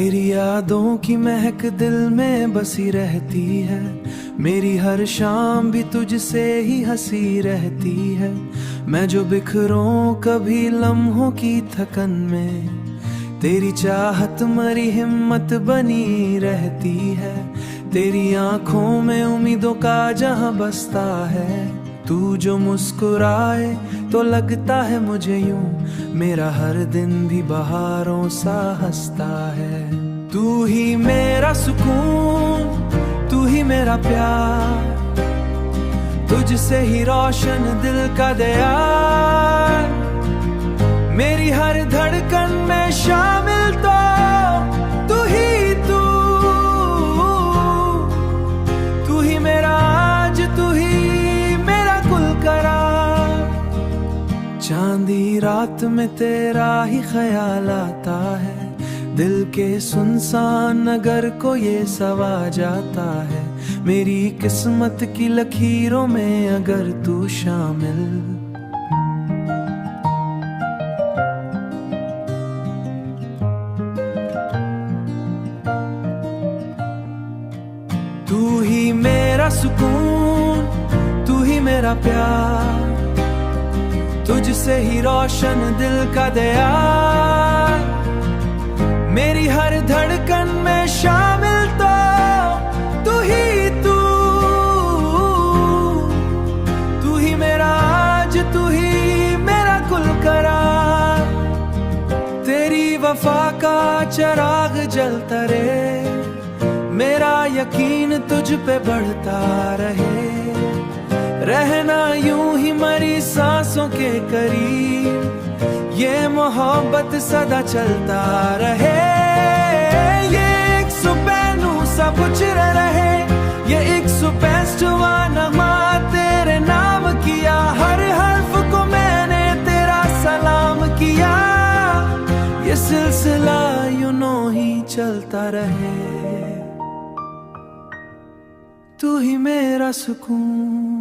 तेरी यादों की महक दिल में बसी रहती है। मेरी हर शाम भी तुझसे ही हंसी रहती है। मैं जो बिखरूं कभी लम्हों की थकन में, तेरी चाहत मरी हिम्मत बनी रहती है। तेरी आंखों में उम्मीदों का जहां बसता है। तू जो मुस्कुराए तो लगता है मुझे यूं मेरा हर दिन भी बहारों सा हंसता है। तू ही मेरा सुकून, तू ही मेरा प्यार, तुझसे ही रोशन दिल का दयार। मेरी हर धड़कन में शामिल तो तू ही तू ही मेरा आज, तू ही मेरा कुल करार। चांदी रात में तेरा ही ख्याल आता है। दिल के सुनसान नगर को ये सवा जाता है। मेरी किस्मत की लकीरों में अगर तू शामिल। तू ही मेरा सुकून, तू ही मेरा प्यार, तुझसे ही रोशन दिल का दयार। मेरी हर धड़कन में शामिल तो तू ही तू ही मेरा आज, तू ही मेरा कुल करार। तेरी वफा का चिराग जलता रहे, मेरा यकीन तुझ पे बढ़ता रहे। रहना यूं ही मरी सांसों के करीब, ये मोहब्बत सदा चलता रहे। ये एक सुपैनू सा पुचर रहे, ये एक सुपेस्टवा नगमा तेरे नाम किया। हर हर्फ को मैंने तेरा सलाम किया। ये सिलसिला यूं ही चलता रहे। तू ही मेरा सुकून।